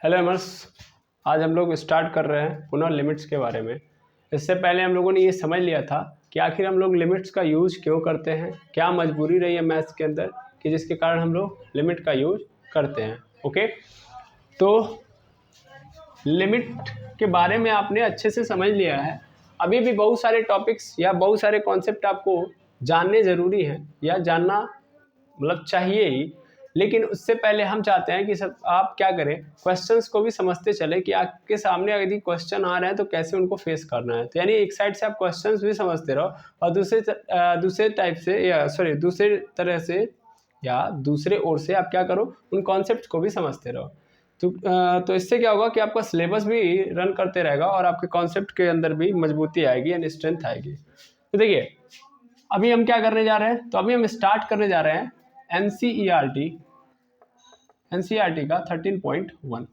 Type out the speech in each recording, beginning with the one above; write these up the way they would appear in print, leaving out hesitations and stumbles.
Hello एमर्स, आज हम लोग स्टार्ट कर रहे हैं पुनः लिमिट्स के बारे में। इससे पहले हम लोगों ने ये समझ लिया था कि आखिर हम लोग लिमिट्स का यूज़ क्यों करते हैं, क्या मजबूरी रही है मैथ्स के अंदर कि जिसके कारण हम लोग लिमिट का यूज़ करते हैं। ओके, तो लिमिट के बारे में आपने अच्छे से समझ लिया है। अभी भी बहुत सारे टॉपिक्स या बहुत सारे कॉन्सेप्ट आपको जानने ज़रूरी हैं या जानना मतलब चाहिए ही, लेकिन उससे पहले हम चाहते हैं कि सब आप क्या करें, क्वेश्चंस को भी समझते चले कि आपके सामने यदि क्वेश्चन आ रहे हैं तो कैसे उनको फेस करना है। तो यानी एक साइड से आप क्वेश्चंस भी समझते रहो और दूसरे टाइप से या दूसरे तरह से या दूसरे ओर से आप क्या करो, उन कॉन्सेप्ट को भी समझते रहो। तो इससे क्या होगा कि आपका सिलेबस भी रन करते रहेगा और आपके कॉन्सेप्ट के अंदर भी मजबूती आएगी यानी स्ट्रेंथ आएगी। तो देखिए, अभी हम क्या करने जा रहे हैं, तो अभी हम स्टार्ट करने जा रहे हैं एनसीईआरटी का 13.1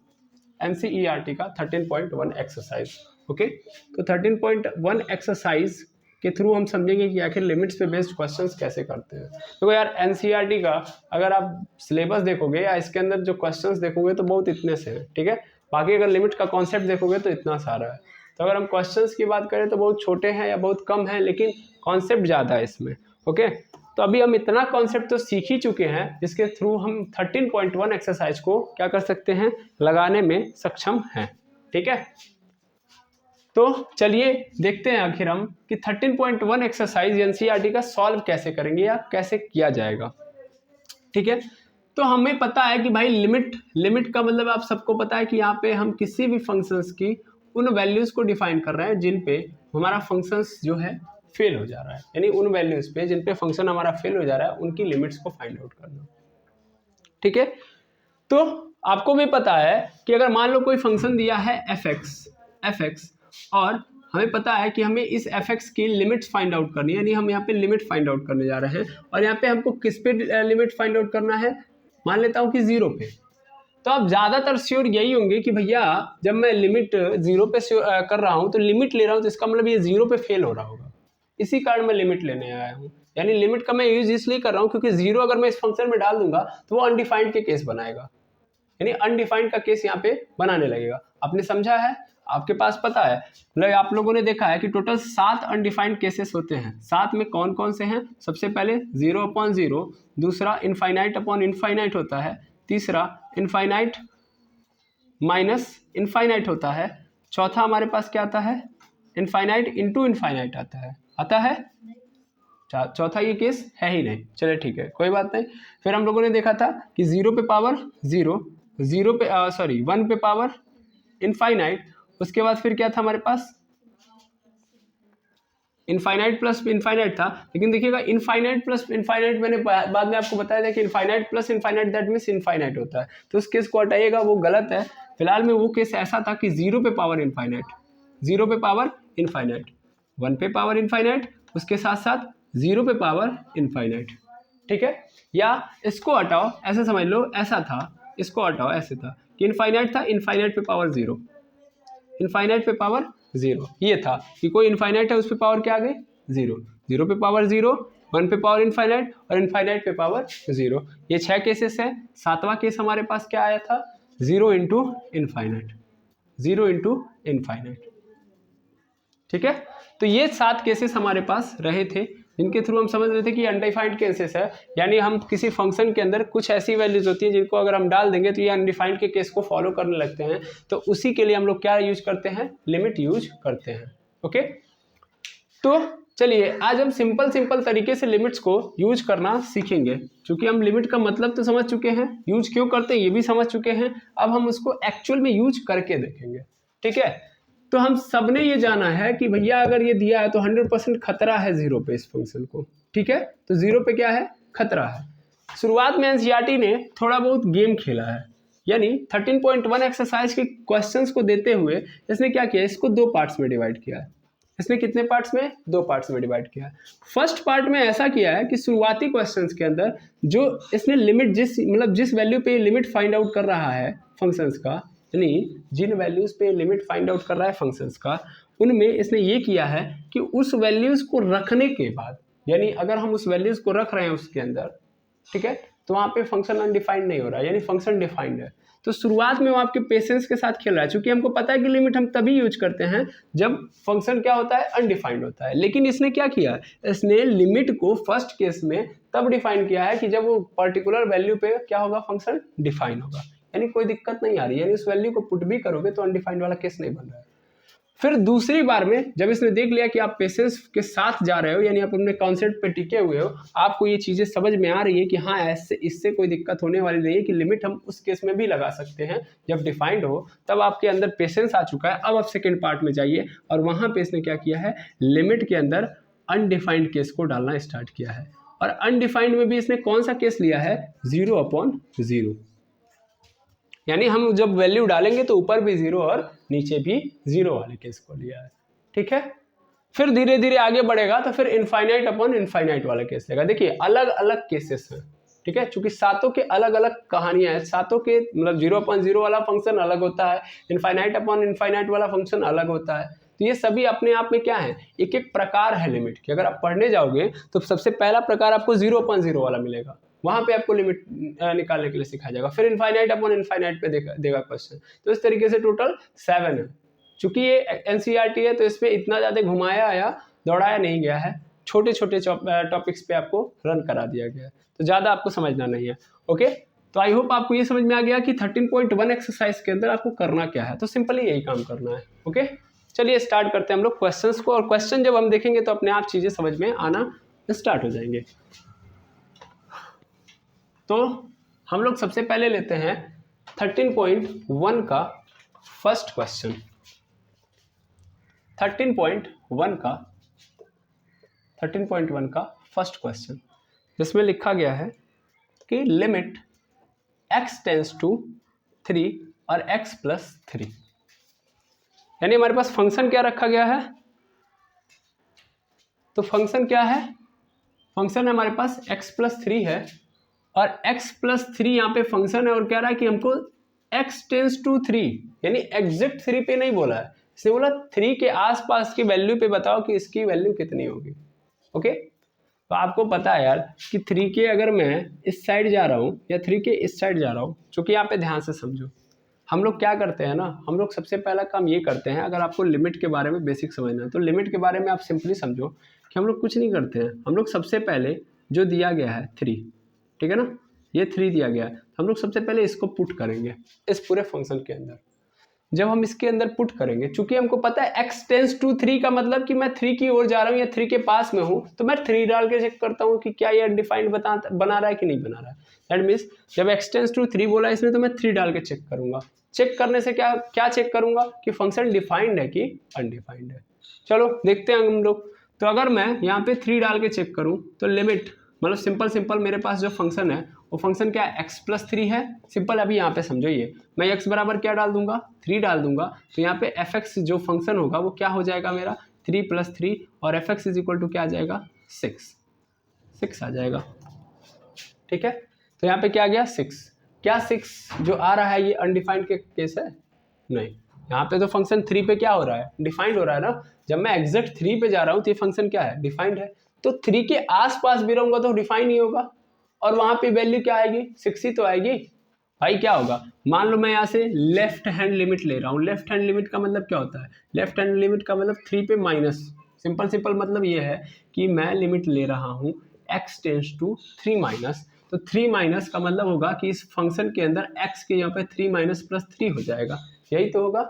एनसीईआरटी का 13.1 एक्सरसाइज। ओके, तो 13.1 एक्सरसाइज के थ्रू हम समझेंगे कि आखिर लिमिट्स पे बेस्ड क्वेश्चंस कैसे करते हैं। तो यार एनसीईआरटी का अगर आप सिलेबस देखोगे या इसके अंदर जो क्वेश्चंस देखोगे तो बहुत इतने से हैं, ठीक है। बाकी अगर लिमिट का कॉन्सेप्ट देखोगे तो इतना सारा है। तो अगर हम क्वेश्चंस की बात करें तो बहुत छोटे हैं या बहुत कम है, लेकिन कॉन्सेप्ट ज़्यादा है इसमें। ओके, तो अभी हम इतना कॉन्सेप्ट तो सीख ही चुके हैं जिसके थ्रू हम 13.1 एक्सरसाइज को क्या कर सकते हैं, लगाने में सक्षम हैं। ठीक है, तो चलिए देखते हैं आखिर हम कि 13.1 एक्सरसाइज एनसीईआरटी का सॉल्व कैसे करेंगे या कैसे किया जाएगा। ठीक है, तो हमें पता है कि भाई लिमिट का मतलब आप सबको पता है कि यहाँ पे हम किसी भी फंक्शंस की उन वैल्यूज को डिफाइन कर रहे हैं जिन पे हमारा फंक्शंस जो है फेल हो जा रहा है, यानी उन वैल्यूज पे जिन पे फंक्शन हमारा फेल हो जा रहा है उनकी लिमिट्स को फाइंड आउट करना। ठीक है, तो आपको भी पता है कि अगर मान लो कोई फंक्शन दिया है एफ एक्स और हमें पता है कि हमें इस एफ एक्स की लिमिट्स फाइंड आउट करनी है, यानी हम यहाँ पे लिमिट फाइंड आउट करने जा रहे हैं और यहाँ पे हमको किस पे लिमिट फाइंड आउट करना है, मान लेता हूँ कि 0 पे। तो आप ज़्यादातर श्योर यही होंगे कि भैया जब मैं लिमिट 0 पे कर रहा हूँ तो लिमिट ले रहा हूँ तो इसका मतलब ये 0 पे फेल हो रहा होगा, इसी कारण मैं लिमिट लेने आया हूँ। यानी लिमिट का मैं यूज इसलिए कर रहा हूँ क्योंकि 0 अगर मैं इस फंक्शन में डाल दूंगा तो वो अनडिफाइंड के केस बनाएगा, यानी अनडिफाइंड का केस यहाँ पे बनाने लगेगा। आपने समझा है, आपके पास पता है, मतलब आप लोगों ने देखा है कि टोटल 7 अनडिफाइंड केसेस होते हैं। 7 में कौन कौन से हैं, सबसे पहले 0/0, दूसरा इनफाइनाइट अपॉन इनफाइनाइट होता है, तीसरा इनफाइनाइट माइनस इनफाइनाइट होता है, चौथा हमारे पास क्या आता है, इनफाइनाइट इंटू इनफाइनाइट आता है। चौथा ये केस है ही नहीं, चले ठीक है कोई बात नहीं। फिर हम लोगों ने देखा था कि 0 पे पावर 0, 1 पे पावर इनफाइनाइट, उसके बाद फिर क्या था हमारे पास, इनफाइनाइट प्लस इनफाइनाइट था। लेकिन देखिएगा इनफाइनाइट प्लस इनफाइनाइट मैंने बाद में आपको बताया था कि infinite plus infinite that means infinite होता है, तो उस केस को हटाइएगा, वो गलत है। फिलहाल में वो केस ऐसा था कि 0 पे पावर इनफाइनाइट, 0 पे पावर इनफाइनाइट, 1 पे पावर इनफाइनाइट, उसके साथ साथ 0 पे पावर इनफाइनाइट। ठीक है, या इसको हटाओ, ऐसे समझ लो, ऐसा था, इसको हटाओ, ऐसे था कि इनफाइनाइट था, इनफाइनाइट पे पावर 0, इनफाइनाइट पे पावर 0, ये था कि कोई इनफाइनाइट है उस पे पावर क्या आ गई 0, 0 पे पावर 0, 1 पे पावर इनफाइनाइट और इनफाइनाइट पे पावर 0। ये 6 केसेस है। 7वां केस हमारे पास क्या आया था, 0 इंटू इनफाइनाइट, 0 इंटू इनफाइनाइट। ठीक है, तो ये 7 केसेस हमारे पास रहे थे जिनके थ्रू हम समझ रहे थे कि अनडिफाइंड केसेस है, यानी हम किसी फंक्शन के अंदर कुछ ऐसी वैल्यूज होती हैं जिनको अगर हम डाल देंगे तो ये अनडिफाइंड के केस को फॉलो करने लगते हैं, तो उसी के लिए हम लोग क्या यूज करते हैं, लिमिट यूज करते हैं। ओके, तो चलिए आज हम सिंपल तरीके से लिमिट्स को यूज करना सीखेंगे। क्योंकि हम लिमिट का मतलब तो समझ चुके हैं, यूज क्यों करते हैं ये भी समझ चुके हैं, अब हम उसको एक्चुअल में यूज करके देखेंगे। ठीक है, तो हम सबने ये जाना है कि भैया अगर ये दिया है तो 100% खतरा है 0 पे इस फंक्शन को। ठीक है, तो 0 पे क्या है, खतरा है। शुरुआत में एनसीईआरटी ने थोड़ा बहुत गेम खेला है, यानी 13.1 एक्सरसाइज के क्वेश्चंस को देते हुए इसने क्या किया, इसको 2 पार्ट्स में डिवाइड किया है। इसने कितने पार्ट्स में, 2 पार्ट्स में डिवाइड किया है। फर्स्ट पार्ट में ऐसा किया है कि शुरुआती क्वेश्चंस के अंदर जो इसने लिमिट जिस वैल्यू पे लिमिट फाइंड आउट कर रहा है फंक्शंस का, यानी जिन वैल्यूज पे लिमिट फाइंड आउट कर रहा है फंक्शंस का, उनमें इसने ये किया है कि उस वैल्यूज को रखने के बाद, यानी अगर हम उस वैल्यूज को रख रहे हैं उसके अंदर, ठीक है, तो वहाँ पे फंक्शन अनडिफाइंड नहीं हो रहा है, यानी फंक्शन डिफाइंड है। तो शुरुआत में वो आपके पेशेंस के साथ खेल रहा है, क्योंकि हमको पता है कि लिमिट हम तभी यूज करते हैं जब फंक्शन क्या होता है, अनडिफाइंड होता है। लेकिन इसने क्या किया, इसने लिमिट को फर्स्ट केस में तब डिफाइन किया है कि जब वो पर्टिकुलर वैल्यू पे क्या होगा, फंक्शन डिफाइन होगा, यानी कोई दिक्कत नहीं आ रही है, यानी उस वैल्यू को पुट भी करोगे तो अनडिफाइंड वाला केस नहीं बन रहा है। फिर दूसरी बार में जब इसने देख लिया कि आप पेशेंस के साथ जा रहे हो, यानी आप अपने कॉन्सेप्ट पे टिके हुए हो, आपको ये चीज़ें समझ में आ रही है कि हाँ ऐसे इससे कोई दिक्कत होने वाली नहीं है, कि लिमिट हम उस केस में भी लगा सकते हैं जब डिफाइंड हो, तब आपके अंदर पेशेंस आ चुका है। अब आप सेकेंड पार्ट में जाइए और वहाँ पे इसने क्या किया है, लिमिट के अंदर अनडिफाइंड केस को डालना स्टार्ट किया है। और अनडिफाइंड में भी इसने कौन सा केस लिया है, 0/0, यानी हम जब वैल्यू डालेंगे तो ऊपर भी 0 और नीचे भी 0 वाले केस को लिया है। ठीक है, फिर धीरे धीरे आगे बढ़ेगा तो फिर इनफाइनाइट अपॉन इनफाइनाइट वाला केस लेगा। देखिए अलग अलग केसेस हैं, ठीक है, क्योंकि सातों के अलग अलग कहानियां हैं, सातों के मतलब 0/0 वाला फंक्शन अलग होता है, इनफाइनाइट अपॉन इनफाइनाइट वाला फंक्शन अलग होता है। तो ये सभी अपने आप में क्या है, एक एक प्रकार है लिमिट के। अगर आप पढ़ने जाओगे तो सबसे पहला प्रकार आपको 0/0 वाला मिलेगा, वहां पे आपको लिमिट निकालने के लिए सिखाया जाएगा। फिर इनफाइनाइट अपॉन इनफाइनाइट पे देगा क्वेश्चन। तो इस तरीके से टोटल 7 है। चूंकि ये एनसीईआरटी है तो इसमें इतना ज़्यादा घुमाया या दौड़ाया नहीं गया है, छोटे छोटे टॉपिक्स पे आपको रन करा दिया गया है, तो ज़्यादा आपको समझना नहीं है। ओके, तो आई होप आपको ये समझ में आ गया कि 13.1 एक्सरसाइज के अंदर आपको करना क्या है। तो सिंपली यही काम करना है। ओके, चलिए स्टार्ट करते हैं हम लोग क्वेश्चंस को, और क्वेश्चन जब हम देखेंगे तो अपने आप चीज़ें समझ में आना स्टार्ट हो जाएंगे। तो हम लोग सबसे पहले लेते हैं 13.1 का फर्स्ट क्वेश्चन। 13.1 का फर्स्ट क्वेश्चन, जिसमें लिखा गया है कि लिमिट x टेंस टू 3 और x प्लस 3, यानी हमारे पास फंक्शन क्या रखा गया है, तो फंक्शन क्या है, फंक्शन हमारे पास x प्लस 3 है, और x प्लस 3 यहाँ पे फंक्शन है, और कह रहा है कि हमको x टेंस टू 3, यानी एग्जैक्ट 3 पे नहीं बोला है, इसने बोला 3 के आसपास की वैल्यू पे बताओ कि इसकी वैल्यू कितनी होगी। ओके, तो आपको पता है यार कि 3 के अगर मैं इस साइड जा रहा हूँ या 3 के इस साइड जा रहा हूँ, चूंकि यहाँ पे ध्यान से समझो, हम लोग क्या करते हैं ना, हम लोग सबसे पहला काम ये करते हैं, अगर आपको लिमिट के बारे में बेसिक समझना है तो लिमिट के बारे में आप सिंपली समझो कि हम लोग कुछ नहीं करते हैं। हम लोग सबसे पहले जो दिया गया है 3, ठीक है ना, ये 3 दिया गया है, हम लोग सबसे पहले इसको पुट करेंगे इस पूरे फंक्शन के अंदर। जब हम इसके अंदर पुट करेंगे, चूंकि हमको पता है x टेंस टू 3 का मतलब कि मैं 3 की ओर जा रहा हूँ या 3 के पास में हूँ, तो मैं 3 डाल के चेक करता हूँ कि क्या ये अनडिफाइंड बना रहा है कि नहीं बना रहा है। दैट मीन्स जब x टेंस टू 3 बोला इसमें, तो मैं 3 डाल के चेक करूंगा। चेक करने से क्या चेक करूंगा कि फंक्शन डिफाइंड है कि अनडिफाइंड है। चलो देखते हैं हम लोग। तो अगर मैं यहाँ पे 3 डाल के चेक करूँ तो लिमिट मतलब सिंपल मेरे पास जो फंक्शन है वो फंक्शन क्या है, x प्लस 3 है। सिंपल अभी यहाँ पे समझो, ये मैं x बराबर क्या डाल दूंगा, 3 डाल दूंगा, तो यहाँ पे fx जो फंक्शन होगा वो क्या हो जाएगा मेरा 3 + 3, और fx इज इक्वल टू क्या आ जाएगा 6 आ जाएगा। ठीक है, तो यहाँ पे क्या आ गया 6। क्या 6 जो आ रहा है ये अनडिफाइंड के केस है? नहीं, यहाँ पे तो फंक्शन 3 पे क्या हो रहा है, डिफाइंड हो रहा है ना। जब मैं एग्जैक्ट 3 पे जा रहा हूँ तो ये फंक्शन क्या है, डिफाइंड है। तो 3 के आसपास भी रहूंगा तो डिफाइन ही होगा, और वहां पे वैल्यू क्या आएगी 6 ही तो आएगी। भाई क्या होगा, मान लो मैं यहाँ से लेफ्ट हैंड लिमिट ले रहा हूँ। लेफ्ट हैंड लिमिट का मतलब क्या होता है, लेफ्ट हैंड लिमिट का मतलब 3 पे माइनस। सिंपल मतलब ये है कि मैं लिमिट ले रहा हूँ x टेंस टू 3 माइनस, तो 3 माइनस का मतलब होगा कि इस फंक्शन के अंदर x के यहाँ पे 3 माइनस प्लस 3 हो जाएगा, यही तो होगा।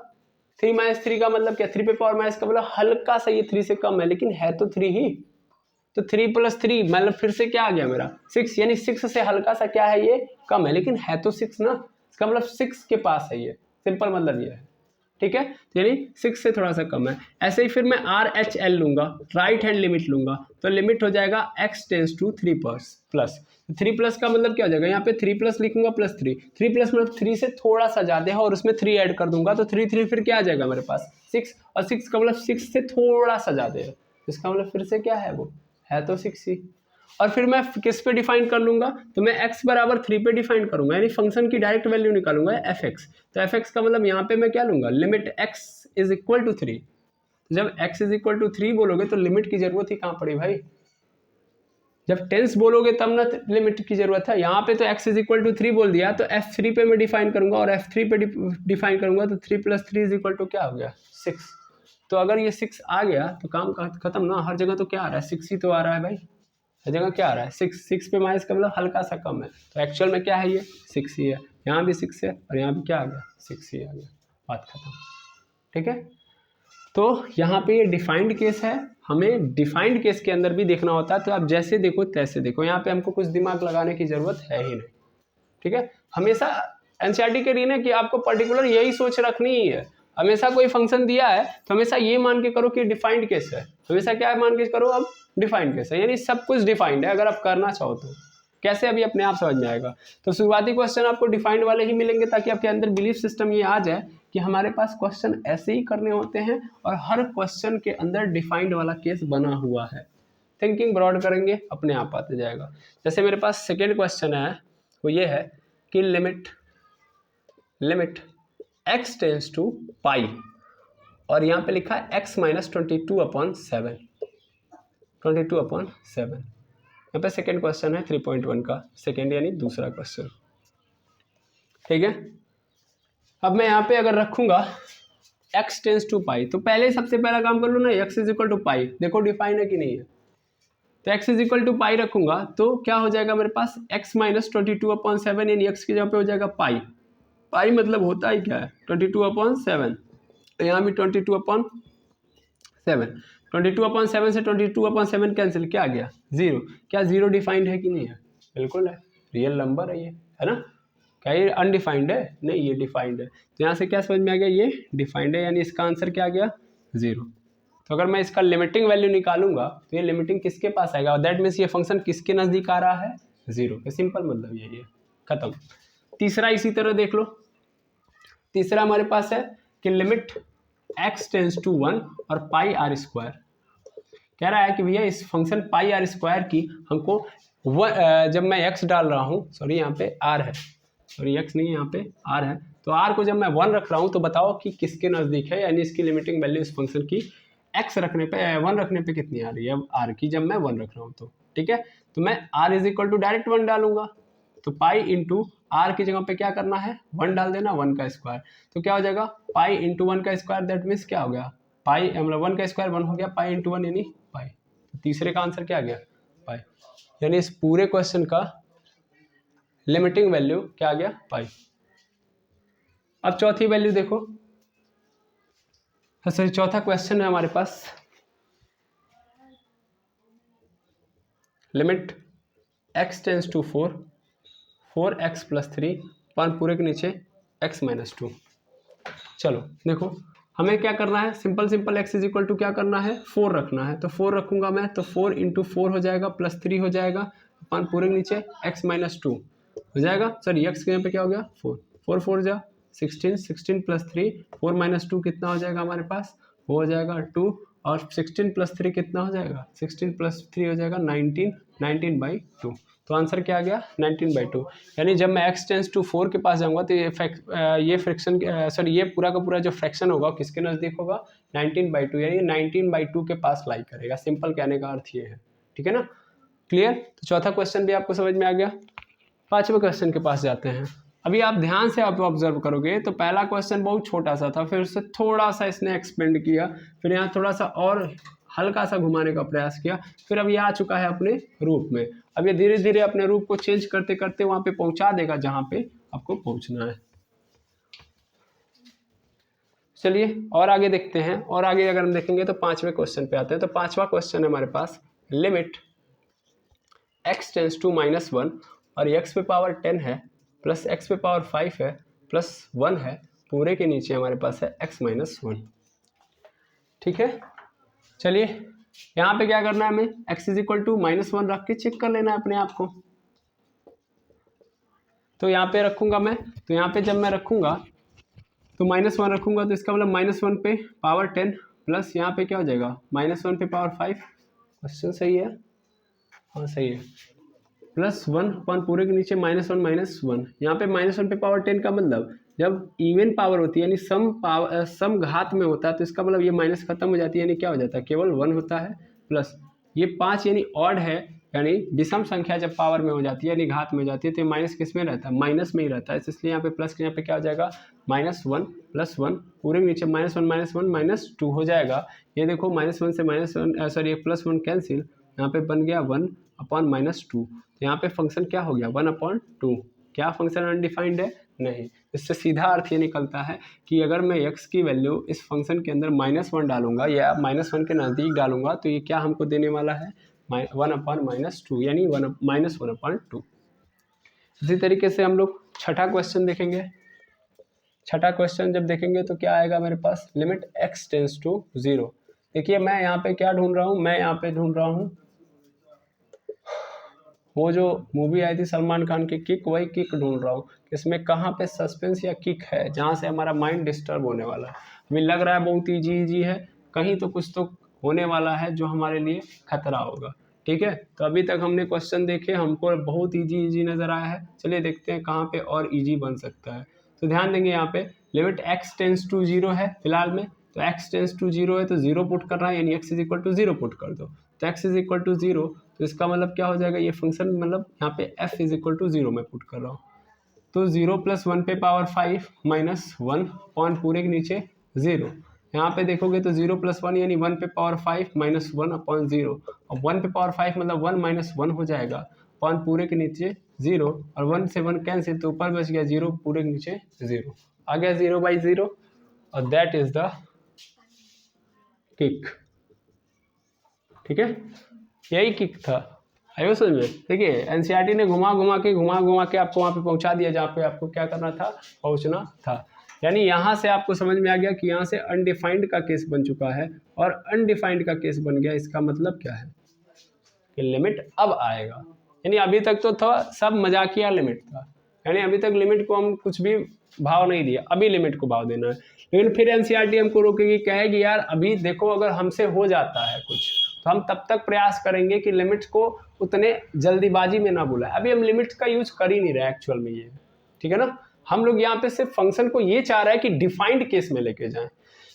3 माइनस 3 का मतलब क्या, 3 पे पावर माइनस का मतलब हल्का सा ये 3 से कम है, लेकिन है तो 3 ही। तो 3 + 3 मतलब फिर से क्या आ गया मेरा 6, यानी 6 से हल्का सा क्या है ये कम है, लेकिन है तो 6 ना, इसका मतलब 6 के पास है ये, सिंपल मतलब ये है। ठीक है, यानी 6 से थोड़ा सा कम है। ऐसे ही फिर मैं RHL लूंगा, राइट हैंड लिमिट लूंगा, तो लिमिट हो जाएगा x tends to 3 plus. 3 plus का मतलब क्या हो जाएगा, यहाँ पे 3 प्लस लिखूंगा प्लस 3 प्लस मतलब 3 से थोड़ा सा ज्यादा है, और उसमें 3 ऐड कर दूंगा, तो 3 फिर क्या आ जाएगा मेरे पास 6, और 6 का मतलब 6 से थोड़ा सा ज्यादा है, इसका मतलब फिर से क्या है, वो है तो 6 ही। और फिर मैं किस पे डिफाइन कर लूंगा, तो मैं x बराबर 3 पे डिफाइन करूंगा, यानी फंक्शन की डायरेक्ट वैल्यू निकालूंगा fx। तो fx का मतलब यहाँ पे मैं क्या लूंगा, limit x is equal to 3। जब x इज इक्वल टू 3 बोलोगे तो लिमिट की जरूरत ही कहाँ पड़ी भाई, जब टेंस बोलोगे तब ना लिमिट की जरूरत है। यहाँ पे तो x इज इक्वल टू 3 बोल दिया, तो f3 पे मैं डिफाइन करूंगा, और f3 पे डिफाइन करूंगा तो 3 + 3 इज इक्वल टू क्या हो गया 6। तो अगर ये 6 आ गया तो काम खत्म ना। हर जगह तो क्या आ रहा है 6 ही तो आ रहा है भाई, हर जगह क्या आ रहा है 6 पे माइनस का मतलब हल्का सा कम है, तो एक्चुअल में क्या है ये 6 ही है। यहाँ भी 6 है और यहाँ भी क्या आ गया 6 ही आ गया, बात खत्म। ठीक है, तो यहाँ पे ये डिफाइंड केस है, हमें डिफाइंड केस के अंदर भी देखना होता है, तो आप जैसे देखो तैसे देखो, यहाँ पे हमको कुछ दिमाग लगाने की जरूरत है ही नहीं। ठीक है, हमेशा एनसीईआरटी के रीन है कि आपको पर्टिकुलर यही सोच रखनी ही है। हमेशा कोई फंक्शन दिया है तो हमेशा ये मान के करो कि डिफाइंड केस है, हमेशा क्या मान के करो अब डिफाइंड केस है, यानी सब कुछ डिफाइंड है अगर आप करना चाहो तो। कैसे अभी अपने आप समझ में आएगा। तो शुरुआती क्वेश्चन आपको डिफाइंड वाले ही मिलेंगे, ताकि आपके अंदर बिलीफ सिस्टम ये आ जाए कि हमारे पास क्वेश्चन ऐसे ही करने होते हैं और हर क्वेश्चन के अंदर डिफाइंड वाला केस बना हुआ है। थिंकिंग ब्रॉड करेंगे अपने आप आते जाएगा। जैसे मेरे पास सेकेंड क्वेश्चन है, वो ये है कि लिमिट x टेंस टू पाई, और यहाँ पे लिखा है x - 22/7, 22/7। यहाँ पे सेकेंड क्वेश्चन है 3.1 का, सेकेंड यानी दूसरा क्वेश्चन। ठीक है, अब मैं यहाँ पे अगर रखूंगा x टेंस टू पाई, तो पहले सबसे पहला काम कर लो ना, x इज इक्वल टू पाई, देखो डिफाइन है कि नहीं है। तो x इज इक्वल टू पाई रखूंगा तो क्या हो जाएगा मेरे पास x - 22/7, यानी x की जगह पे हो जाएगा पाई। पाई मतलब होता ही क्या है 22/7, तो यहाँ भी 22/7, 22/7 से 22/7 कैंसिल, क्या आ गया 0। क्या 0 डिफाइंड है कि नहीं है, बिल्कुल है, रियल नंबर है ये, है ना। क्या ये अनडिफाइंड है, नहीं ये डिफाइंड है। तो यहाँ से क्या समझ में आ गया, ये डिफाइंड है, यानी इसका आंसर क्या आ गया 0। तो अगर मैं इसका लिमिटिंग वैल्यू निकालूंगा तो ये लिमिटिंग किसके पास आएगा, और दैट मीन्स ये फंक्शन किसके नजदीक आ रहा है 0 के। सिंपल मतलब यही है, खत्म। तीसरा इसी तरह देख लो, तीसरा हमारे पास है कि लिमिट x टेंस टू 1 और पाई r स्क्वायर। कह रहा है कि भैया इस फंक्शन पाई r स्क्वायर की हमको जब मैं x डाल रहा हूँ, सॉरी यहाँ पे r है, सॉरी x नहीं यहाँ पे r है, तो r को जब मैं 1 रख रहा हूँ तो बताओ कि किसके नज़दीक है, यानी इसकी लिमिटिंग वैल्यू इस फंक्शन की x रखने पे 1 रखने पे कितनी आ रही है r की, जब मैं 1 रख रहा हूँ तो। ठीक है, तो मैं r is equal to direct 1 डालूंगा, तो पाई इंटू आर की जगह पे क्या करना है 1 डाल देना, 1 का स्क्वायर, तो क्या हो जाएगा पाई इंटू 1 का स्क्वायर, दैट मीन्स क्या हो गया पाई, मतलब 1 का स्क्वायर 1 हो गया, पाई इंटू 1 यानी पाई। तो तीसरे का आंसर क्या आ गया पाई, यानी इस पूरे क्वेश्चन का लिमिटिंग वैल्यू क्या आ गया पाई। अब चौथी वैल्यू देखो, सॉरी चौथा क्वेश्चन है हमारे पास, limit x tends to 4, 4x + 3 पान पूरे के नीचे x - 2। चलो देखो हमें क्या करना है, simple x is equal to क्या करना है 4 रखना है, तो 4 रखूंगा मैं, तो 4 इंटू 4 हो जाएगा प्लस 3 हो जाएगा, पान पूरे के नीचे x - 2 हो जाएगा, सॉरी x के यहाँ पे क्या हो गया 4, 4 4 जा 16, 16 + 3 4 - 2 कितना हो जाएगा हमारे पास, वो हो जाएगा 2, और 16 + 3 कितना हो जाएगा 16 + 3 हो जाएगा 19, 19/2। तो आंसर क्या आ गया 19/2। यानी जब मैं x टेंस टू 4 के पास जाऊंगा तो ये फ्रैक्शन सॉरी ये पूरा का पूरा जो फ्रैक्शन होगा किसके नज़दीक होगा 19/2, यानी 19/2 के पास लाई करेगा। सिंपल कहने का अर्थ ये है, ठीक है ना, क्लियर। तो चौथा क्वेश्चन भी आपको समझ में आ गया। पांचवें क्वेश्चन के पास जाते हैं। अभी आप ध्यान से आप ऑब्जर्व करोगे तो पहला क्वेश्चन बहुत छोटा सा था, फिर उससे थोड़ा सा इसने एक्सपेंड किया, फिर यहाँ थोड़ा सा और हल्का सा घुमाने का प्रयास किया, फिर अब ये आ चुका है अपने रूप में। अब ये धीरे धीरे अपने रूप को चेंज करते करते वहां पे पहुंचा देगा जहां पे आपको पहुंचना है। चलिए और आगे देखते हैं, और आगे अगर हम देखेंगे तो पांचवें क्वेश्चन पे आते हैं। तो पांचवा क्वेश्चन है हमारे पास, लिमिट x टेंस टू -1 और x पे पावर 10 है प्लस x पे पावर 5 है प्लस 1 है, पूरे के नीचे हमारे पास है x - 1। ठीक है, चलिए यहाँ पे क्या करना है हमें x इज इक्वल टू -1 रख के चेक कर लेना है अपने आप को। तो यहाँ पे रखूंगा मैं, तो यहाँ पे जब मैं रखूंगा तो -1 रखूंगा, तो इसका मतलब -1 पे पावर 10 प्लस यहाँ पे क्या हो जाएगा -1 पे पावर 5। क्वेश्चन सही है, हाँ सही है, प्लस 1 अपन पूरे के नीचे -1 -1। यहाँ पे -1 पे पावर 10 का मतलब जब इवन पावर होती है यानी सम घात में होता है, तो इसका मतलब ये माइनस खत्म हो जाती है, यानी क्या हो जाता है केवल 1 होता है, प्लस ये 5 यानी ऑड है, यानी विषम संख्या जब पावर में हो जाती है यानी घात में हो जाती है तो ये माइनस किस में रहता है, माइनस में ही रहता है, इसलिए यहाँ पे प्लस के यहाँ पे क्या हो जाएगा -1 + 1 पूरे नीचे -1 -2 हो जाएगा। ये देखो -1 से -1 सॉरी +1 कैंसिल, यहाँ पे बन गया 1/-2। तो यहाँ पे फंक्शन क्या हो गया 1/2। क्या फंक्शन अनडिफाइंड है, नहीं। इससे सीधा अर्थ ये निकलता है कि अगर मैं x की वैल्यू इस फंक्शन के अंदर -1 डालूंगा या -1 के नज़दीक डालूंगा तो ये क्या हमको देने वाला है 1/-2 यानी 1/2। इसी तरीके से हम लोग छठा क्वेश्चन देखेंगे। छठा क्वेश्चन जब देखेंगे तो क्या आएगा मेरे पास, लिमिट x टेंस टू 0। देखिए मैं यहाँ पे क्या ढूंढ रहा हूँ, मैं यहाँ पे ढूंढ रहा हूँ वो जो मूवी आई थी सलमान खान की किक, वही किक ढूंढ रहा हूँ। इसमें कहाँ पे सस्पेंस या किक है जहाँ से हमारा माइंड डिस्टर्ब होने वाला है। हमें लग रहा है बहुत ईजी है, कहीं तो कुछ तो होने वाला है जो हमारे लिए खतरा होगा। ठीक है, तो अभी तक हमने क्वेश्चन देखे, हमको बहुत ईजी नज़र आया है। चलिए देखते हैं कहाँ पे और ईजी बन सकता है। तो ध्यान देंगे यहाँ पे लिमिट x टेंस टू 0 है फिलहाल में, तो x टेंस टू 0 है तो 0 पुट कर रहा है यानी x = 0 पुट कर दो। तो x = 0 तो इसका मतलब क्या हो जाएगा, ये फंक्शन मतलब यहाँ पे f = 0 में पुट कर रहा हूँ। तो 0 + 1 पे पावर 5 -1 पॉन पूरे के नीचे 0। यहाँ पे देखोगे तो 0 + 1 यानी 1 पे पावर 5 -1/0 और 1 पे पावर 5 मतलब 1 - 1 हो जाएगा पॉन पूरे के नीचे 0 और 1 से 1 कैंसिल तो ऊपर बच गया 0 पूरे के नीचे 0 आ गया 0/0 और दैट इज द किक। ठीक है, यही किक था। आयो समझ में। देखिए एनसीईआरटी ने घुमा घुमा के आपको वहाँ पे पहुँचा दिया जहाँ पे आपको क्या करना था, पहुँचना था। यानी यहाँ से आपको समझ में आ गया कि यहाँ से अनडिफाइंड का केस बन चुका है और अनडिफाइंड का केस बन गया। इसका मतलब क्या है कि लिमिट अब आएगा। यानी अभी तक तो था सब मजाकिया लिमिट था, यानी अभी तक लिमिट को हम कुछ भी भाव नहीं दिया, अभी लिमिट को भाव देना है। लेकिन फिर एनसीईआरटी हमको रोकेगी, कहेगी यार अभी देखो अगर हमसे हो जाता है कुछ तो हम तब तक प्रयास करेंगे कि लिमिट्स को उतने जल्दीबाजी में ना बुलाए। अभी हम लिमिट्स का यूज कर ही नहीं रहे एक्चुअल में ये, ठीक है ना। हम लोग यहाँ पे सिर्फ फंक्शन को ये चाह रहा है कि डिफाइंड केस में लेके जाएं।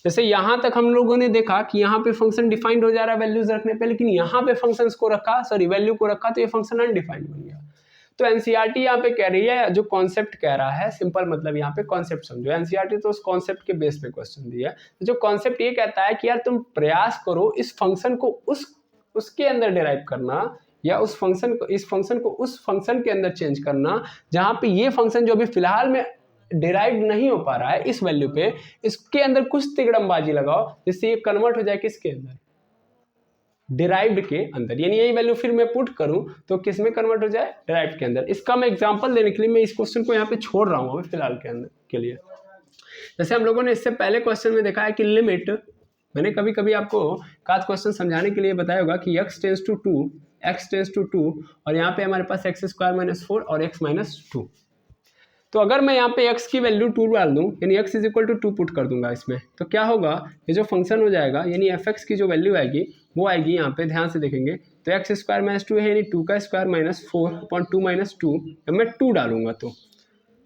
जैसे यहाँ तक हम लोगों ने देखा कि यहाँ पे फंक्शन डिफाइंड हो जा रहा है वैल्यूज रखने पे, लेकिन यहाँ पे फंक्शंस को रखा वैल्यू को रखा तो ये फंक्शन अनडिफाइंड बन गया। तो एनसीईआरटी यहाँ पे कह रही है, जो कॉन्सेप्ट कह रहा है, सिंपल मतलब यहाँ पे कॉन्सेप्ट समझो। एनसीईआरटी तो उस कॉन्सेप्ट के बेस पे क्वेश्चन दिया है। तो जो कॉन्सेप्ट ये कहता है कि यार तुम प्रयास करो इस फंक्शन को उसके अंदर डिराइव करना या उस फंक्शन को इस फंक्शन को उस फंक्शन के अंदर चेंज करना जहाँ पे ये फंक्शन जो अभी फिलहाल में डिराइव नहीं हो पा रहा है इस वैल्यू पे, इसके अंदर कुछ तिकड़मबाजी लगाओ जिससे ये कन्वर्ट हो जाए किसके अंदर, डिराइव्ड के अंदर। यानी यही वैल्यू फिर मैं पुट करूं तो किस में कन्वर्ट हो जाए, डिराइव्ड के अंदर। इसका मैं एग्जांपल देने के लिए मैं इस क्वेश्चन को यहाँ पे छोड़ रहा हूँ अभी फिलहाल के अंदर के लिए। जैसे हम लोगों ने इससे पहले क्वेश्चन में देखा है कि लिमिट, मैंने कभी कभी आपको काज क्वेश्चन समझाने के लिए बताया होगा कि x टेंस टू 2 और यहाँ पे हमारे पास x² - 4 और x - 2। तो अगर मैं यहाँ पे x की वैल्यू 2 डाल दूँ यानी x = 2 पुट कर दूंगा इसमें, तो क्या होगा, ये जो फंक्शन हो जाएगा यानी fx की जो वैल्यू आएगी वो आएगी यहाँ पे, ध्यान से देखेंगे तो x² - 2 है यानी 2 का स्क्वायर -4/2 - 2। जब मैं 2 डालूंगा तो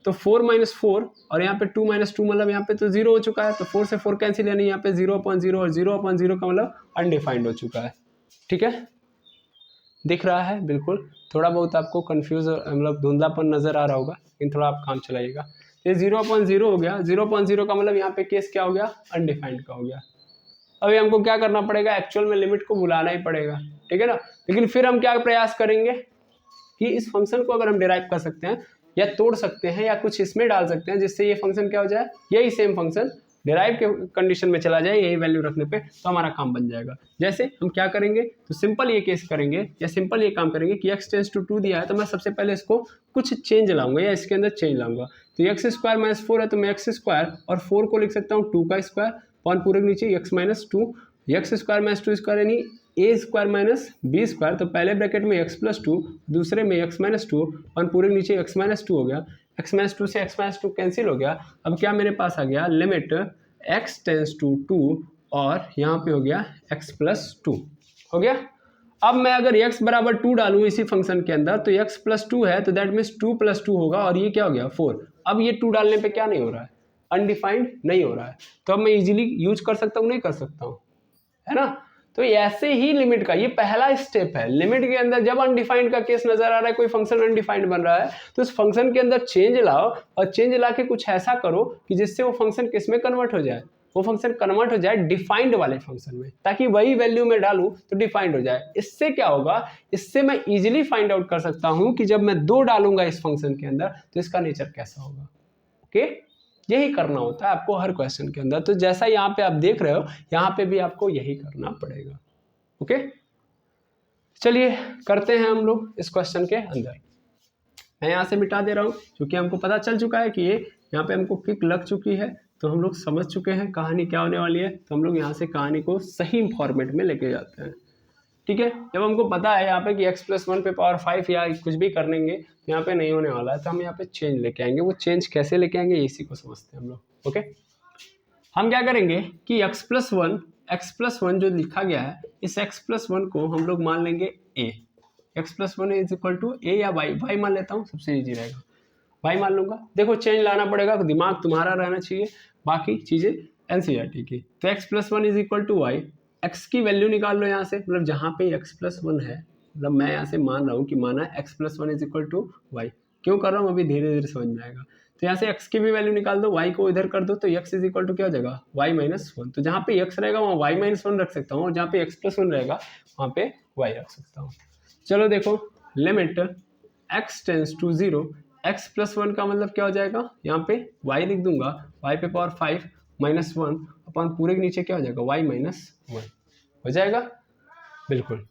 4 - 4 और यहाँ पे 2 - 2 मतलब यहाँ पे तो 0 हो चुका है, तो 4 से 4 कैंसिल यानी यहाँ पे 0/0 और 0/0 का मतलब अनडिफाइंड हो चुका है। ठीक है, दिख रहा है बिल्कुल। थोड़ा बहुत आपको कंफ्यूज मतलब धुंधलापन नज़र आ रहा होगा, लेकिन थोड़ा आप काम चलाइएगा। ये 0/0 हो गया, 0/0 का मतलब यहाँ पे केस क्या हो गया, अनडिफाइंड का हो गया। अभी हमको क्या करना पड़ेगा, एक्चुअल में लिमिट को बुलाना ही पड़ेगा, ठीक है ना। लेकिन फिर हम क्या प्रयास करेंगे कि इस फंक्शन को अगर हम डिराइव कर सकते हैं या तोड़ सकते हैं या कुछ इसमें डाल सकते हैं जिससे ये फंक्शन क्या हो जाए, यही सेम फंक्शन डिराइव के कंडीशन में चला जाए यही वैल्यू रखने पे, तो हमारा काम बन जाएगा। जैसे हम क्या करेंगे, तो सिंपल ये केस करेंगे या सिंपल ये काम करेंगे कि x टेंस टू 2 दिया है तो मैं सबसे पहले इसको कुछ चेंज लाऊंगा या इसके अंदर चेंज लाऊंगा। तो x² - 4 है तो मैं x² और 4 को लिख सकता हूँ 2 का स्क्वायर पॉन पूरे के नीचे x - 2, x² - 2 स्क्वायर यानी a² - b²। तो पहले ब्रैकेट में x + 2, दूसरे में x - 2 और पूरे नीचे x - 2 हो गया। x - 2 से x - 2 कैंसिल हो गया। अब क्या मेरे पास आ गया, लिमिट x टेंस टू 2 और यहाँ पे हो गया x + 2 हो गया। अब मैं अगर x = 2 डालूँ इसी फंक्शन के अंदर तो x + 2 है तो दैट मीन्स 2 + 2 होगा और ये क्या हो गया 4। अब ये 2 डालने पे क्या नहीं हो रहा है, अनडिफाइंड नहीं हो रहा है, तो अब मैं इजीली यूज कर सकता हूँ, नहीं कर सकता हूँ, है ना। तो ऐसे ही लिमिट का ये पहला स्टेप है। लिमिट के अंदर जब अनडिफाइंड का केस नजर आ रहा है, कोई फंक्शन अनडिफाइंड बन रहा है, तो उस फंक्शन के अंदर चेंज लाओ और चेंज ला के कुछ ऐसा करो कि जिससे वो फंक्शन किस में कन्वर्ट हो जाए, वो फंक्शन कन्वर्ट हो जाए डिफाइंड वाले फंक्शन में, ताकि वही वैल्यू में डालूं तो डिफाइंड हो जाए। इससे क्या होगा, इससे मैं इजीली फाइंड आउट कर सकता हूं कि जब मैं 2 डालूंगा इस फंक्शन के अंदर तो इसका नेचर कैसा होगा। ओके, यही करना होता है आपको हर क्वेश्चन के अंदर। तो जैसा यहाँ पे आप देख रहे हो, यहाँ पे भी आपको यही करना पड़ेगा। ओके, चलिए करते हैं हम लोग इस क्वेश्चन के अंदर। मैं यहाँ से मिटा दे रहा हूँ क्योंकि हमको पता चल चुका है कि ये यहाँ पे हमको किक लग चुकी है, तो हम लोग समझ चुके हैं कहानी क्या होने वाली है। तो हम लोग यहाँ से कहानी को सही फॉर्मेट में लेके जाते हैं। ठीक है, जब हमको पता है यहाँ पे कि x+1 पे पावर 5 या कुछ भी कर लेंगे, यहाँ पे नहीं होने वाला है, तो हम यहाँ पे चेंज लेके आएंगे। वो चेंज कैसे लेके आएंगे इसी को समझते हैं हम लोग। ओके, हम क्या करेंगे कि x+1 जो लिखा गया है, इस x+1 को हम लोग मान लेंगे a। x+1 is equal to a या y मान लेता हूँ, सबसे ईजी रहेगा, y मान लूंगा। देखो चेंज लाना पड़ेगा, दिमाग तुम्हारा रहना चाहिए, बाकी चीजें NCERT की। तो x+1 is equal to y, x की वैल्यू निकाल लो यहाँ से, मतलब जहाँ पे x+1 है, मतलब मैं यहाँ से मान रहा हूँ कि माना x+1 is equal to y। क्यों कर रहा हूँ अभी धीरे धीरे समझ में आएगा। तो यहाँ से x की भी वैल्यू निकाल दो, y को इधर कर दो, तो x इज इक्वल टू क्या हो जाएगा, y-1। तो जहाँ पे x रहेगा वहाँ y-1 रख सकता हूँ, और जहाँ पे x+1 रहेगा वहाँ पे y रख सकता हूँ। चलो देखो, limit x tends to 0, x+1 का मतलब क्या हो जाएगा, यहाँ पे y लिख दूंगा, y पे पावर 5 -1 अपन पूरे के नीचे क्या हो जाएगा, y-1 हो जाएगा। बिल्कुल।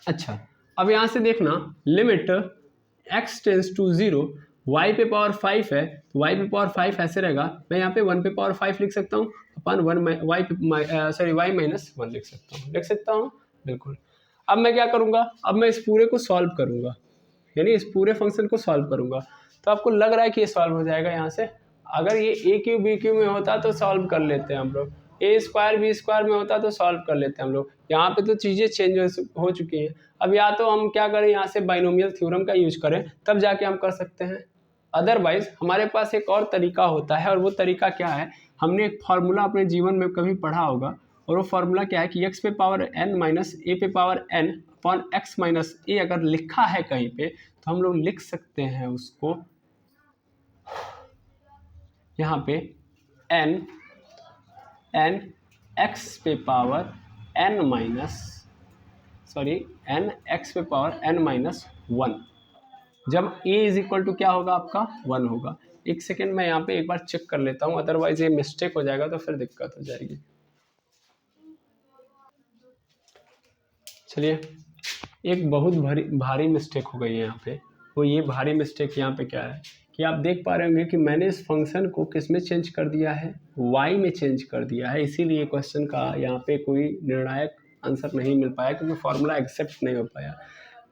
अच्छा, अब यहाँ से देखना, limit x tends to 0, y पे पावर 5 है, तो y पे पावर 5 ऐसे रहेगा, मैं यहाँ पे 1 पे पावर 5 लिख सकता हूँ, अपन y-1 लिख सकता हूँ। बिल्कुल। अब मैं क्या करूँगा, अब मैं इस पूरे को सॉल्व करूँगा, यानी इस पूरे फंक्शन को सॉल्व करूँगा। तो आपको लग रहा है कि ये सॉल्व हो जाएगा यहाँ से। अगर ये a क्यूब b क्यूब में होता तो सॉल्व कर लेते हैं हम लोग, a स्क्वायर b स्क्वायर में होता तो सॉल्व कर लेते हैं हम लोग। यहाँ पे तो चीज़ें चेंज हो चुकी हैं। अब या तो हम क्या करें, यहाँ से बाइनोमियल थ्योरम का यूज करें, तब जाके हम कर सकते हैं। अदरवाइज हमारे पास एक और तरीका होता है, और वो तरीका क्या है, हमने एक फार्मूला अपने जीवन में कभी पढ़ा होगा, और वो फार्मूला क्या है कि x पे पावर n माइनस a पे power n upon x minus a अगर लिखा है कहीं पे, तो हम लोग लिख सकते हैं उसको यहाँ पे n x पे पावर n x पे पावर n-1, जब a इज इक्वल टू क्या होगा आपका 1 होगा। एक सेकेंड मैं यहाँ पे एक बार चेक कर लेता हूँ, अदरवाइज ये मिस्टेक हो जाएगा तो फिर दिक्कत हो जाएगी। चलिए, एक बहुत भारी मिस्टेक हो गई है यहाँ पे। वो ये भारी मिस्टेक यहाँ पे क्या है कि आप देख पा रहे होंगे कि मैंने इस फंक्शन को किस में चेंज कर दिया है, y में चेंज कर दिया है। इसीलिए क्वेश्चन का यहाँ पे कोई निर्णायक आंसर नहीं मिल पाया, क्योंकि फॉर्मूला एक्सेप्ट नहीं हो पाया।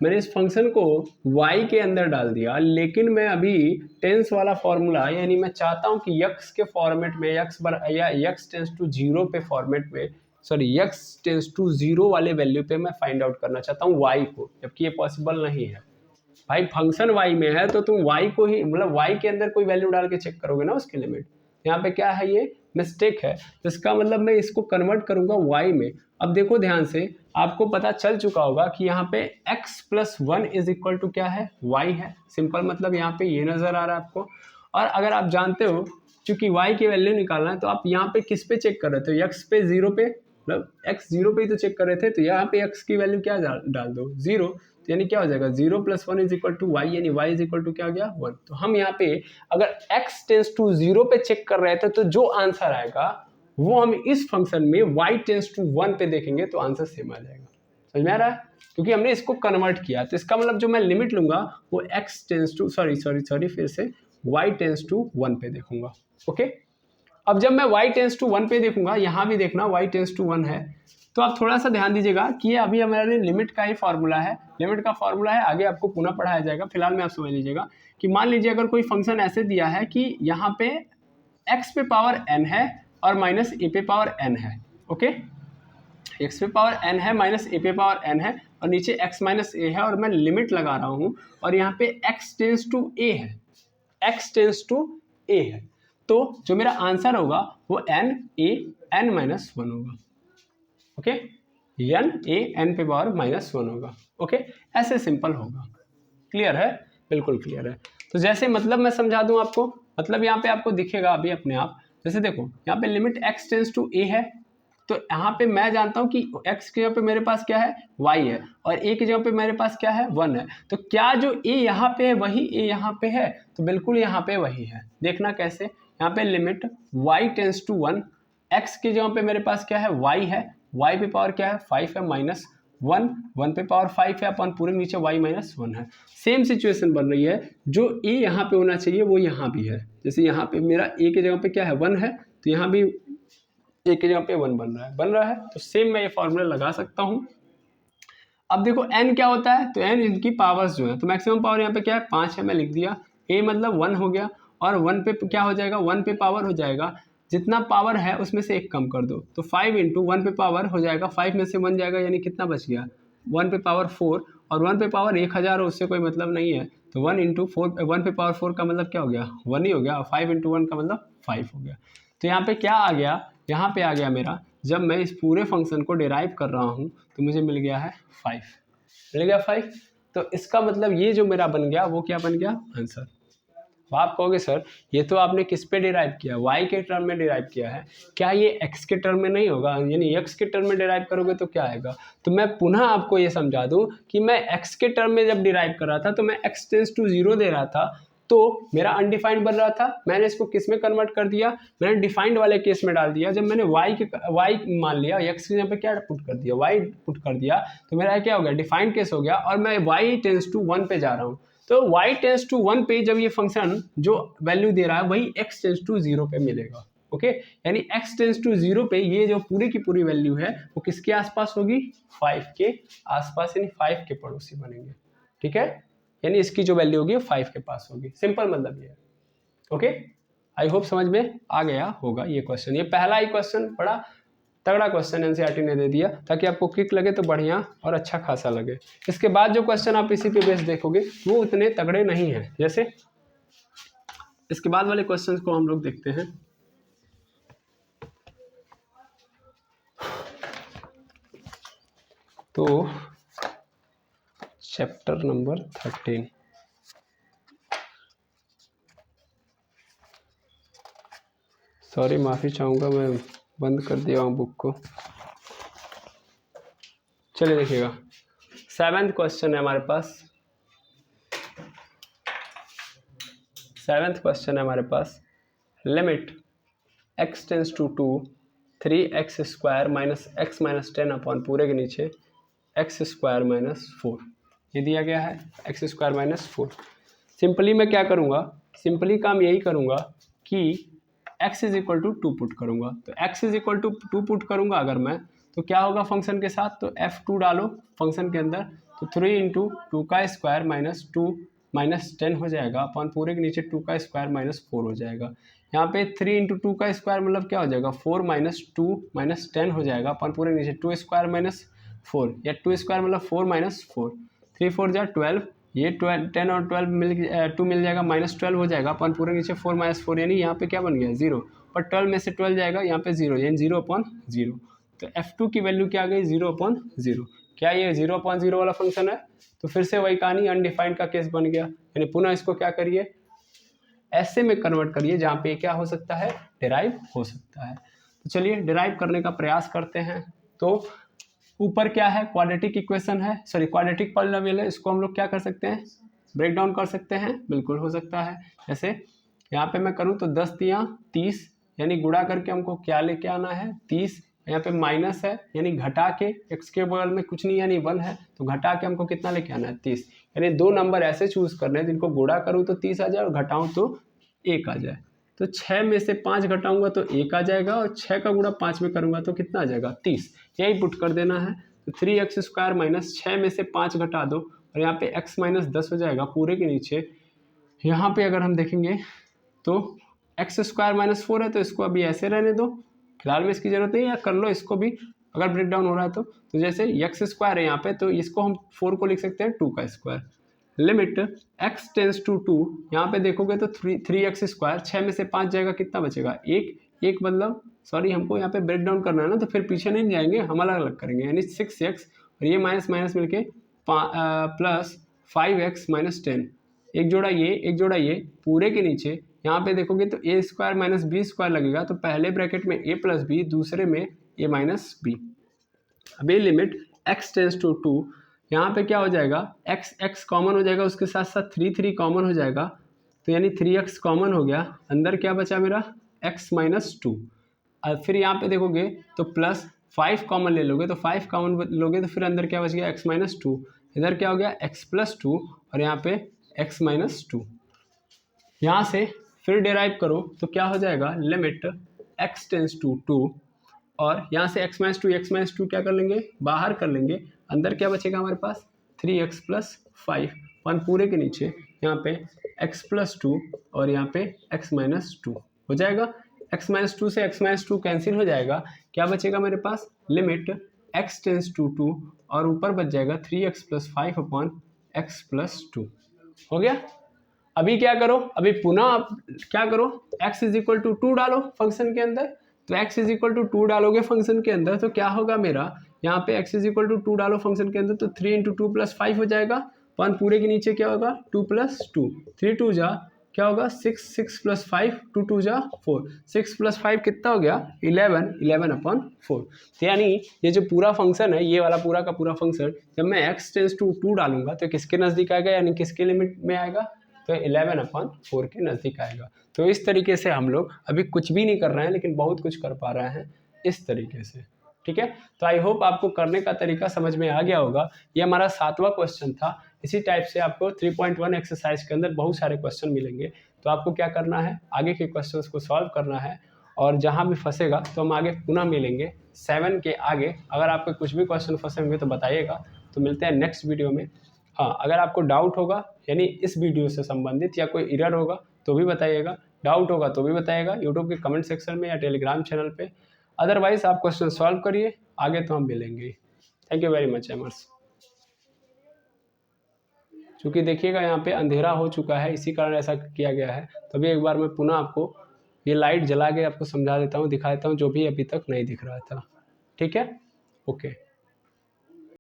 मैंने इस फंक्शन को y के अंदर डाल दिया, लेकिन मैं अभी टेंस वाला फॉर्मूला, यानी मैं चाहता हूँ कि x के फॉर्मेट में x टेंस टू 0 पे फॉर्मेट में, x टेंस टू 0 वाले वैल्यू पे मैं फाइंड आउट करना चाहता हूँ y को, जबकि ये पॉसिबल नहीं है। भाई फंक्शन y में है तो तुम y को ही, मतलब y के अंदर कोई वैल्यू डाल के चेक करोगे ना उसकी लिमिट। यहाँ पे क्या है, ये मिस्टेक है, तो इसका मतलब मैं इसको कन्वर्ट करूंगा y में। अब देखो ध्यान से, आपको पता चल चुका होगा कि यहाँ पे x+1 इज इक्वल टू क्या है, y है। सिंपल मतलब यहाँ पे ये नजर आ रहा है आपको। और अगर आप जानते हो चूंकि y की वैल्यू निकालना है, तो आप यहाँ पे किस पे चेक कर रहे थे, x पे 0 पे, मतलब x 0 पे ही तो चेक कर रहे थे, तो यहाँ पे x की वैल्यू क्या डाल दो 0, तो यानी क्या हो जाएगा 0+1 इज इक्वल टू y, यानी y इज इक्वल टू क्या हो गया 1। तो हम यहाँ पे अगर x टेंस टू 0 पे चेक कर रहे थे, तो जो आंसर आएगा वो हम इस फंक्शन में y टेंस टू 1 पे देखेंगे तो आंसर सेम आ जाएगा। समझ में आ रहा है, क्योंकि हमने इसको कन्वर्ट किया। तो इसका मतलब जो मैं लिमिट लूंगा वो x टेंस टू फिर से y टेंस टू 1 पे देखूंगा। ओके, अब जब मैं y टेंस टू 1 पे देखूंगा, यहाँ भी देखना y टेंस टू 1 है, तो आप थोड़ा सा ध्यान दीजिएगा कि ये अभी हमारे लिमिट का ही फॉर्मूला है, लिमिट का फॉर्मूला है, आगे आपको पुनः पढ़ाया जाएगा। फिलहाल में आप समझ लीजिएगा कि मान लीजिए अगर कोई फंक्शन ऐसे दिया है कि यहाँ पे x पे पावर n है और माइनस a पे पावर n है। ओके, x पे पावर n है माइनस a पे पावर n है, और नीचे x माइनस a है, और मैं लिमिट लगा रहा हूँ, और यहाँ पे x टेंस टू a है, x टेंस टू a है। तो जो मेरा आंसर होगा वो n-1 होगा। ओके, एन ए एन पे पावर -1 होगा। ओके, ऐसे सिंपल होगा। क्लियर है? बिल्कुल क्लियर है। तो जैसे मतलब मैं समझा दूं आपको, मतलब यहाँ पे आपको दिखेगा अभी अपने आप। जैसे देखो यहाँ पे limit x tends to a है, तो यहाँ पे मैं जानता हूँ कि x की जगह पे मेरे पास क्या है, y है, और a की जगह पे मेरे पास क्या है, 1 है। तो क्या जो a यहाँ पे है वही a यहाँ पे है? तो बिल्कुल यहाँ पे वही है। देखना कैसे, यहाँ पे limit y tends to 1, x की जगह पे मेरे पास क्या है, y है, y पे पावर क्या है, 5 है, -1, 1 पे पावर 5 है, अपन पूरे नीचे y -1 है। सेम सिचुएशन बन रही है, जो a यहाँ पे होना चाहिए वो यहाँ भी है। जैसे यहाँ पे मेरा a की जगह पे क्या है, 1 है, तो यहाँ भी a की जगह पे 1 बन रहा है। तो सेम मैं ये फॉर्मूला लगा सकता हूँ। अब देखो n क्या होता है, तो n इनकी पावर्स जो है, तो मैक्सिमम पावर यहाँ पे क्या है, 5 है, मैं लिख दिया। a मतलब 1 हो गया, और 1 पे क्या हो जाएगा, 1 पे पावर हो जाएगा, जितना पावर है उसमें से 1 कम कर दो, तो 5 इंटू 1 पे पावर हो जाएगा, 5 में से 1 जाएगा, यानी कितना बच गया, 1 पे पावर 4, और 1 पे पावर 1000 हो, उससे कोई मतलब नहीं है। तो 1 इंटू 4, 1 पे पावर 4 का मतलब क्या हो गया, 1 ही हो गया, और 5 इंटू 1 का मतलब 5 हो गया। तो यहाँ पे क्या आ गया, यहाँ पे आ गया मेरा, जब मैं इस पूरे फंक्शन को डिराइव कर रहा हूँ तो मुझे मिल गया है 5, मिल गया 5। तो इसका मतलब ये जो मेरा बन गया वो क्या बन गया, आंसर। अब आप कहोगे सर ये तो आपने किस पे डिराइव किया, y के टर्म में डिराइव किया है, क्या ये x के टर्म में नहीं होगा, यानी x के टर्म में डिराइव करोगे तो क्या आएगा। तो मैं पुनः आपको ये समझा दूं कि मैं x के टर्म में जब डिराइव कर रहा था तो मैं x टेंस टू 0 दे रहा था, तो मेरा अनडिफाइंड बन रहा था, मैंने इसको किस में कन्वर्ट कर दिया, मैंने डिफाइंड वाले केस में डाल दिया। जब मैंने y मान लिया, x के यहाँ पे क्या पुट कर दिया, y पुट कर दिया, तो मेरा क्या हो गया, डिफाइंड केस हो गया, और मैं y टेंस टू 1 पे जा रहा हूँ। तो y टेंस टू 1 पे जब ये फंक्शन जो वैल्यू दे रहा है वही x टेंस टू 0 पे मिलेगा। ओके, यानी x टेंस टू 0 पे ये जो पूरी की पूरी वैल्यू है वो किसके आसपास होगी, 5 के आसपास, यानी 5 के पड़ोसी बनेंगे। ठीक है, यानी इसकी जो वैल्यू होगी वो 5 के पास होगी। सिंपल मतलब ये है। ओके, आई होप समझ में आ गया होगा ये क्वेश्चन। ये पहला ही क्वेश्चन बड़ा तगड़ा क्वेश्चन एनसीईआरटी ने दे दिया, ताकि आपको क्विक लगे तो बढ़िया और अच्छा खासा लगे। इसके बाद जो क्वेश्चन आप इसी पे बेस देखोगे वो उतने तगड़े नहीं हैं। जैसे इसके बाद वाले क्वेश्चंस को हम लोग देखते हैं। तो चैप्टर नंबर 13, सॉरी माफ़ी चाहूँगा, मैं बंद कर दिया हूँ बुक को। चलिए देखिएगा, 7th क्वेश्चन है हमारे पास। 7th क्वेश्चन है हमारे पास, limit x tends to 2 3x square minus x minus 10 upon पूरे के नीचे x स्क्वायर माइनस 4, ये दिया गया है x स्क्वायर माइनस 4। सिंपली मैं क्या करूँगा, सिंपली काम यही करूँगा कि x is equal to 2 put करूँगा। तो x is equal to 2 put करूँगा अगर मैं, तो क्या होगा फंक्शन के साथ, तो f2 डालो फंक्शन के अंदर, तो 3 इंटू 2 का स्क्वायर माइनस 2 माइनस 10 हो जाएगा, अपॉन पूरे के नीचे 2 का स्क्वायर माइनस 4 हो जाएगा। यहाँ पे 3 इंटू 2 का स्क्वायर मतलब क्या हो जाएगा, 4 माइनस 2 माइनस 10 हो जाएगा, अपॉन पूरे के नीचे 2 स्क्वायर माइनस 4, या 2 स्क्वायर मतलब 4 माइनस 4, 3 4 जा 12, ये 10 और 12 2 मिल जाएगा, माइनस 12 हो जाएगा, अपन पूरे नीचे 4 माइनस 4, यानी यहाँ पे क्या बन गया 0, पर 12 में से 12 जाएगा यहाँ पे 0, यानी 0/0। तो f2 की वैल्यू क्या आ गई, 0/0। क्या ये 0/0 वाला फंक्शन है, तो फिर से वही कहानी, अनडिफाइंड का केस बन गया, यानी पुनः इसको क्या करिए, ऐसे में कन्वर्ट करिए जहाँ पे क्या हो सकता है, डिराइव हो सकता है। तो चलिए डिराइव करने का प्रयास करते हैं। तो ऊपर क्या है, क्वाड्रेटिक इक्वेशन है, सॉरी क्वाड्रेटिक पॉलिनोमियल है, इसको हम लोग क्या कर सकते हैं, ब्रेक डाउन कर सकते हैं, बिल्कुल हो सकता है। जैसे यहाँ पे मैं करूँ तो 10 दिया 30, यानी गुणा करके हमको क्या लेके आना है 30, यहाँ पे माइनस है यानी घटा के, x के बगल में कुछ नहीं यानी 1 है, तो घटा के हमको कितना लेके आना है 30, यानी 2 नंबर ऐसे चूज करने हैं जिनको गुणा करूँ तो 30 आ जाए और घटाऊँ तो 1 आ जाए। तो 6 में से 5 घटाऊंगा तो 1 आ जाएगा, और 6 का गुणा 5 में करूंगा तो कितना आ जाएगा 30, यही पुट कर देना है। तो 3x स्क्वायर माइनस 6 में से 5 घटा दो, और यहाँ पे x माइनस 10 हो जाएगा पूरे के नीचे। यहाँ पे अगर हम देखेंगे तो x स्क्वायर माइनस 4 है, तो इसको अभी ऐसे रहने दो, फिलहाल में इसकी जरूरत नहीं है, या कर लो इसको भी अगर ब्रेक डाउन हो रहा है तो जैसे x स्क्वायर है यहाँ पे, तो इसको हम 4 को लिख सकते हैं 2 का square. Limit x tends to 2, यहाँ पे देखोगे तो 3x स्क्वायर, 6 में से 5 जाएगा कितना बचेगा 1, एक मतलब सॉरी हमको यहाँ पे ब्रेक डाउन करना है ना, तो फिर पीछे नहीं जाएंगे, हम अलग अलग करेंगे, यानी 6x और ये माइनस माइनस मिलके प्लस 5x माइनस 10, एक जोड़ा ये पूरे के नीचे यहाँ पे देखोगे तो ए स्क्वायर माइनस बी स्क्वायर लगेगा, तो पहले ब्रैकेट में ए प्लस बी, दूसरे में ए माइनस बी। अब ये लिमिट x टेंस टू 2, यहाँ पे क्या हो जाएगा, x कॉमन हो जाएगा, उसके साथ साथ 3 कॉमन हो जाएगा, तो यानी 3x कॉमन हो गया, अंदर क्या बचा मेरा x माइनस 2। और फिर यहाँ पे देखोगे तो प्लस 5 कॉमन ले लोगे, तो 5 कॉमन लोगे तो फिर अंदर क्या बच गया x माइनस 2, इधर क्या हो गया x प्लस 2 और यहाँ पे x माइनस 2। यहाँ से फिर डेराइव करो तो क्या हो जाएगा, लिमिट x टेंस टू 2 और यहाँ से x माइनस टू क्या कर लेंगे, बाहर कर लेंगे, अंदर क्या बचेगा हमारे पास 3x प्लस 5, 1 पूरे के नीचे, यहाँ पे x प्लस 2 और यहाँ पे x माइनस 2 हो जाएगा। x माइनस 2 से x माइनस 2 कैंसिल हो जाएगा, क्या बचेगा मेरे पास, लिमिट x टेंस टू 2 और ऊपर बच जाएगा 3x plus 5 upon x plus 2। हो गया। अभी क्या करो, अभी पुनः आप क्या करो, x इज इक्वल टू 2 डालो फंक्शन के अंदर, तो x इज इक्वल टू 2 डालोगे फंक्शन के अंदर तो क्या होगा मेरा, यहाँ पे x इज इक्वल टू 2 डालो फंक्शन के अंदर तो 3 इंटू 2 प्लस 5 हो जाएगा, 1 पूरे के नीचे क्या होगा 2 प्लस 2, 3 2 जा क्या होगा 6, 6 प्लस 5 2 2 जा 4, 6 प्लस 5 कितना हो गया 11, 11 अपॉन 4। तो यानी ये जो पूरा फंक्शन है, ये वाला पूरा का पूरा फंक्शन जब मैं x टेंस टू 2 डालूंगा तो किसके नज़दीक आएगा, यानी किसके लिमिट में आएगा, तो 11 अपॉन 4 के नज़दीक आएगा। तो इस तरीके से हम लोग अभी कुछ भी नहीं कर रहे हैं लेकिन बहुत कुछ कर पा रहे हैं इस तरीके से, ठीक है। तो आई होप आपको करने का तरीका समझ में आ गया होगा। ये हमारा 7वां क्वेश्चन था। इसी टाइप से आपको 3.1 एक्सरसाइज के अंदर बहुत सारे क्वेश्चन मिलेंगे, तो आपको क्या करना है, आगे के क्वेश्चंस को सॉल्व करना है, और जहाँ भी फंसेगा तो हम आगे पुनः मिलेंगे 7 के आगे। अगर आपके कुछ भी क्वेश्चन फंसे होंगे तो बताइएगा, तो मिलते हैं नेक्स्ट वीडियो में। हाँ, अगर आपको डाउट होगा यानी इस वीडियो से संबंधित या कोई एरर होगा तो भी बताइएगा, डाउट होगा तो भी बताइएगा यूट्यूब के कमेंट सेक्शन में या टेलीग्राम चैनल पे। अदरवाइज आप क्वेश्चन सॉल्व करिए, आगे तो हम मिलेंगे। Thank you very much aimers. चूँकि देखिएगा यहाँ पे अंधेरा हो चुका है, इसी कारण ऐसा किया गया है, तभी एक बार मैं पुनः आपको ये लाइट जला के आपको समझा देता हूँ, दिखा देता हूँ जो भी अभी तक नहीं दिख रहा था, ठीक है, ओके।